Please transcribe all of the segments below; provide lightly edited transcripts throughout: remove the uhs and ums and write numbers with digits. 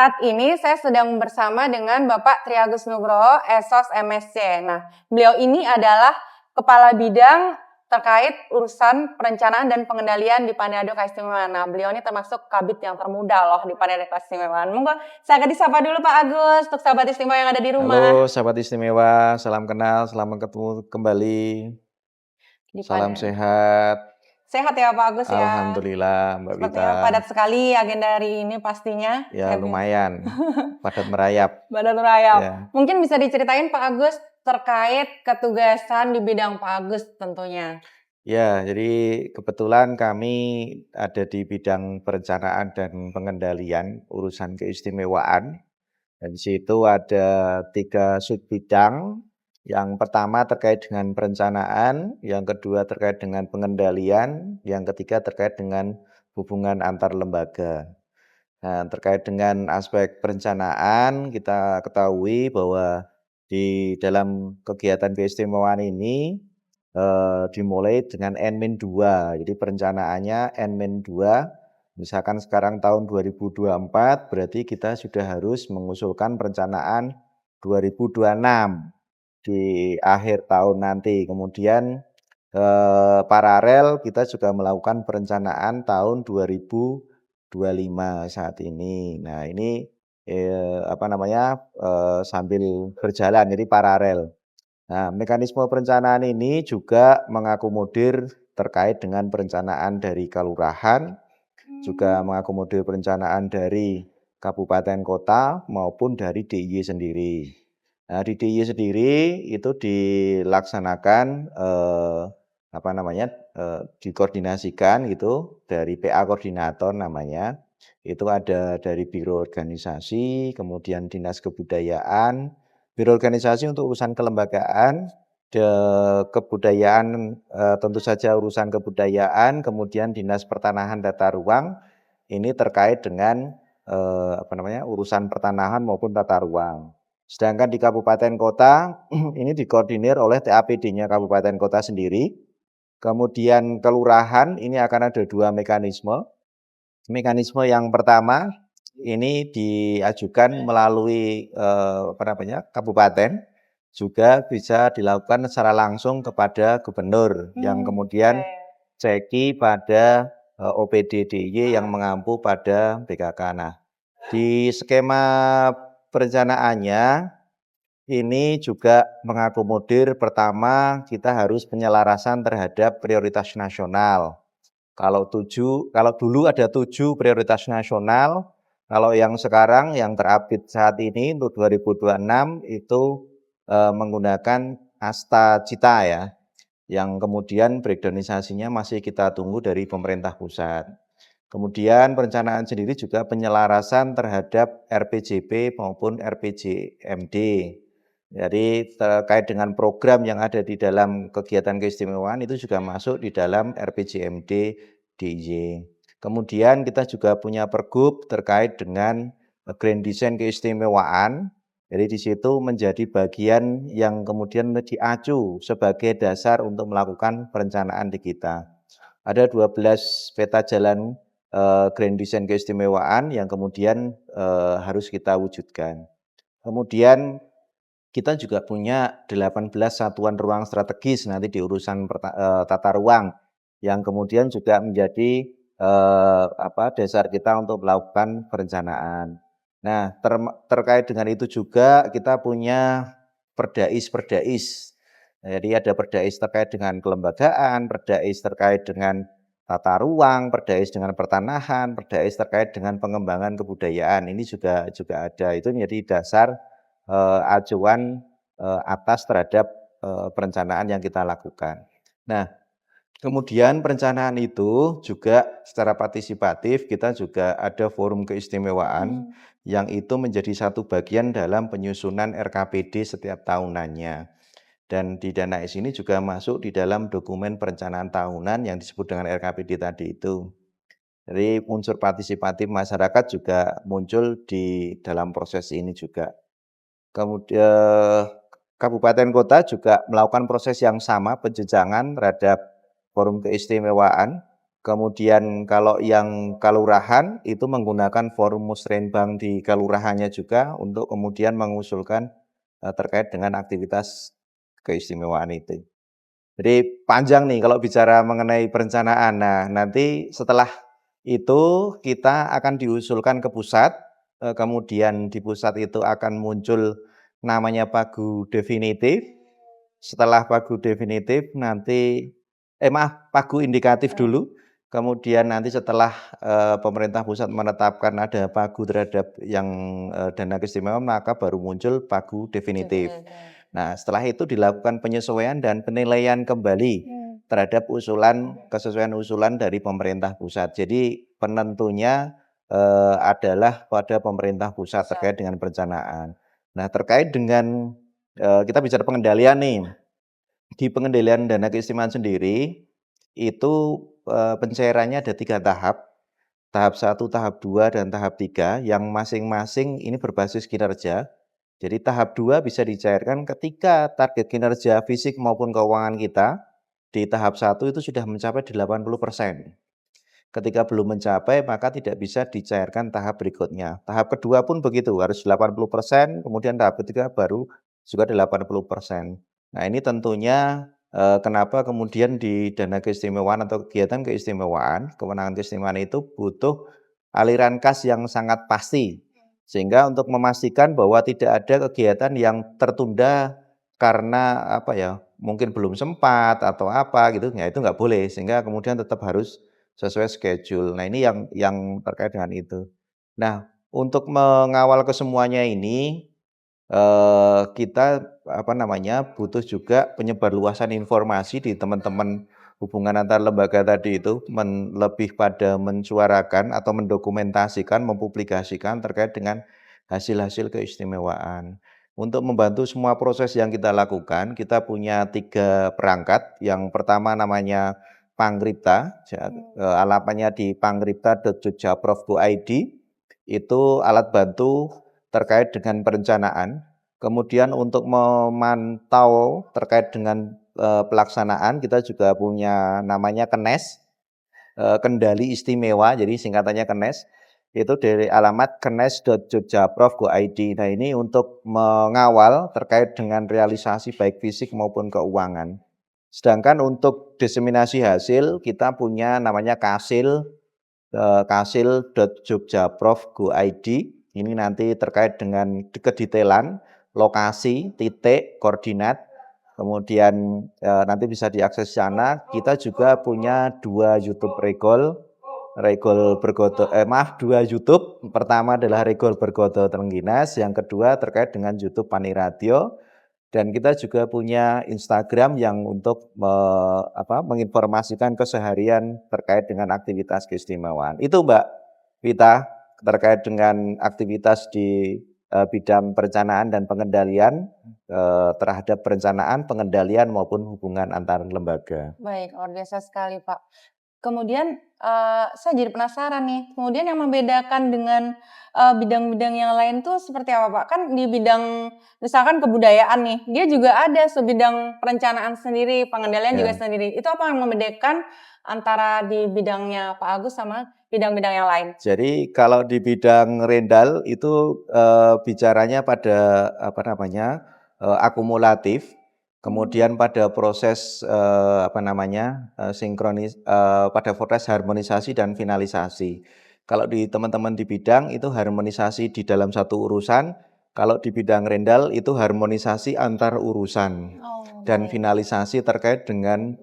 Saat ini saya sedang bersama dengan Bapak Tri Agus Nugroho, Esos MSc. Nah, beliau ini adalah Kepala Bidang terkait urusan perencanaan dan pengendalian di Panado Keistimewaan. Nah, beliau ini termasuk kabit yang termuda loh di Panado Keistimewaan. Monggo saya akan disapa dulu Pak Agus untuk sahabat istimewa yang ada di rumah. Halo sahabat istimewa, salam kenal, selamat ketemu kembali. Di Salam Panado. sehat. Sehat ya Pak Agus ya. Alhamdulillah Mbak Wita. Sepertinya padat sekali agenda hari ini pastinya. Ya lumayan, padat merayap. Badan Rayap. Ya. Mungkin bisa diceritain Pak Agus terkait ketugasan di bidang Pak Agus tentunya. Ya, jadi kebetulan kami ada di bidang perencanaan dan pengendalian urusan keistimewaan. Dan di situ ada 3 subbidang. Yang pertama terkait dengan perencanaan, yang kedua terkait dengan pengendalian, yang ketiga terkait dengan hubungan antar lembaga. Nah, terkait dengan aspek perencanaan, kita ketahui bahwa di dalam kegiatan keistimewaan ini dimulai dengan N-2. Jadi perencanaannya N-2. Misalkan sekarang tahun 2024, berarti kita sudah harus mengusulkan perencanaan 2026 di akhir tahun nanti. Kemudian paralel kita juga melakukan perencanaan tahun 2025 saat ini. Nah, ini sambil berjalan, jadi paralel. Nah, mekanisme perencanaan ini juga mengakomodir terkait dengan perencanaan dari kelurahan, juga mengakomodir perencanaan dari kabupaten kota maupun dari DIY sendiri. Nah, di DIY sendiri itu dilaksanakan dikoordinasikan gitu dari PA koordinator namanya. Itu ada dari biro organisasi, kemudian dinas kebudayaan, biro organisasi untuk urusan kelembagaan, kebudayaan tentu saja urusan kebudayaan, kemudian dinas pertanahan tata ruang ini terkait dengan urusan pertanahan maupun tata ruang. Sedangkan di kabupaten kota ini dikoordinir oleh TAPD-nya kabupaten kota sendiri. Kemudian kelurahan ini akan ada 2 mekanisme. Mekanisme yang pertama ini diajukan melalui kabupaten, juga bisa dilakukan secara langsung kepada gubernur yang kemudian ceki pada OPD DIY yang mengampu pada BKK. Nah, di skema perencanaannya ini juga mengakomodir pertama kita harus penyelarasan terhadap prioritas nasional. Kalau dulu ada 7 prioritas nasional, kalau yang sekarang yang terupdate saat ini untuk 2026 itu menggunakan Asta Cita ya, yang kemudian breakdownisasinya masih kita tunggu dari pemerintah pusat. Kemudian perencanaan sendiri juga penyelarasan terhadap RPJP maupun RPJMD. Jadi terkait dengan program yang ada di dalam kegiatan keistimewaan itu juga masuk di dalam RPJMD DIY. Kemudian kita juga punya pergub terkait dengan Grand Design keistimewaan. Jadi di situ menjadi bagian yang kemudian diacu sebagai dasar untuk melakukan perencanaan di kita. Ada 12 peta jalan Grand Design keistimewaan yang kemudian harus kita wujudkan. Kemudian kita juga punya 18 satuan ruang strategis nanti di urusan tata ruang yang kemudian juga menjadi dasar kita untuk melakukan perencanaan. Nah, terkait dengan itu juga kita punya perdais. Jadi ada perdais terkait dengan kelembagaan, perdais terkait dengan tata ruang, perdais dengan pertanahan, perdais terkait dengan pengembangan kebudayaan. Ini juga ada. Itu menjadi dasar acuan atas terhadap perencanaan yang kita lakukan. Nah, kemudian perencanaan itu juga secara partisipatif kita juga ada forum keistimewaan yang itu menjadi satu bagian dalam penyusunan RKPD setiap tahunannya. Dan di Danais ini juga masuk di dalam dokumen perencanaan tahunan yang disebut dengan RKPD tadi itu. Jadi unsur partisipatif masyarakat juga muncul di dalam proses ini juga. Kemudian kabupaten kota juga melakukan proses yang sama penjenjangan terhadap forum keistimewaan. Kemudian kalau yang kalurahan itu menggunakan forum musrenbang di kalurahannya juga untuk kemudian mengusulkan terkait dengan aktivitas keistimewaan itu. Jadi panjang nih kalau bicara mengenai perencanaan. Nah, nanti setelah itu kita akan diusulkan ke pusat, kemudian di pusat itu akan muncul namanya pagu definitif. Setelah pagu definitif nanti maaf, pagu indikatif dulu. Kemudian nanti setelah pemerintah pusat menetapkan ada pagu terhadap yang dana keistimewaan, maka baru muncul pagu definitif. Nah, setelah itu dilakukan penyesuaian dan penilaian kembali terhadap kesesuaian usulan dari pemerintah pusat. Jadi penentunya adalah pada pemerintah pusat terkait dengan perencanaan. Nah, terkait dengan kita bicara pengendalian nih. Di pengendalian dana keistimewaan sendiri itu pencairannya ada 3 tahap. Tahap 1, tahap 2, dan tahap 3 yang masing-masing ini berbasis kinerja. Jadi tahap 2 bisa dicairkan ketika target kinerja fisik maupun keuangan kita di tahap 1 itu sudah mencapai 80%. Ketika belum mencapai maka tidak bisa dicairkan tahap berikutnya. Tahap kedua pun begitu, harus 80%, kemudian tahap ketiga baru juga 80%. Nah, ini tentunya kenapa kemudian di dana keistimewaan atau kegiatan keistimewaan, kewenangan keistimewaan itu butuh aliran kas yang sangat pasti. Sehingga untuk memastikan bahwa tidak ada kegiatan yang tertunda karena apa ya, mungkin belum sempat atau apa gitu, ya itu nggak boleh. Sehingga kemudian tetap harus sesuai schedule. Nah, ini yang terkait dengan itu. Nah, untuk mengawal kesemuanya ini, kita apa namanya, butuh juga penyebarluasan informasi di teman-teman hubungan antar lembaga tadi itu, lebih pada mensuarakan atau mendokumentasikan, mempublikasikan terkait dengan hasil-hasil keistimewaan. Untuk membantu semua proses yang kita lakukan, kita punya 3 perangkat. Yang pertama namanya Pangripta, alamatnya di pangripta.jogjaprov.id, itu alat bantu terkait dengan perencanaan. Kemudian untuk memantau terkait dengan pelaksanaan, kita juga punya namanya KENES, Kendali Istimewa, jadi singkatannya KENES, itu dari alamat kenes.jogjaprov.id. Nah, ini untuk mengawal terkait dengan realisasi baik fisik maupun keuangan. Sedangkan untuk diseminasi hasil kita punya namanya kasil.jogjaprov.go.id. Ini nanti terkait dengan kedetailan, lokasi, titik, koordinat. Kemudian nanti bisa diakses sana. Kita juga punya 2 YouTube Regol Bergodo, 2 YouTube. Pertama adalah Regol Bergodo Trengginas, yang kedua terkait dengan YouTube Pani Radio. Dan kita juga punya Instagram yang untuk menginformasikan keseharian terkait dengan aktivitas keistimewaan. Itu Mbak Vita, terkait dengan aktivitas di bidang perencanaan dan pengendalian terhadap perencanaan, pengendalian maupun hubungan antar lembaga. Baik, luar biasa sekali Pak. Kemudian saya jadi penasaran nih, kemudian yang membedakan dengan bidang-bidang yang lain tuh seperti apa Pak? Kan di bidang misalkan kebudayaan nih, dia juga ada sebidang perencanaan sendiri, pengendalian juga sendiri. Itu apa yang membedakan antara di bidangnya Pak Agus sama bidang-bidang yang lain? Jadi kalau di bidang Rendal itu bicaranya pada akumulatif. Kemudian pada proses sinkronis, pada proses harmonisasi dan finalisasi. Kalau di teman-teman di bidang itu harmonisasi di dalam satu urusan, kalau di bidang Rendal itu harmonisasi antar urusan dan finalisasi terkait dengan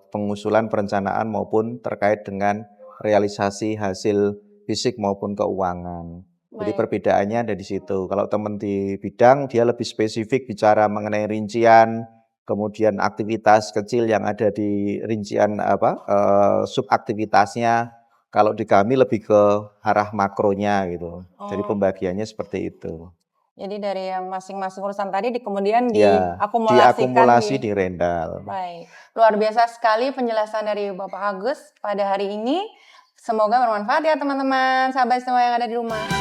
pengusulan perencanaan maupun terkait dengan realisasi hasil fisik maupun keuangan. Jadi perbedaannya ada di situ. Kalau teman di bidang dia lebih spesifik bicara mengenai rincian, kemudian aktivitas kecil yang ada di rincian subaktivitasnya. Kalau di kami lebih ke arah makronya gitu. Jadi pembagiannya seperti itu. Jadi dari yang masing-masing urusan tadi kemudian diakumulasikan di Rendal. Baik, luar biasa sekali penjelasan dari Bapak Agus pada hari ini. Semoga bermanfaat ya teman-teman, sahabat semua yang ada di rumah.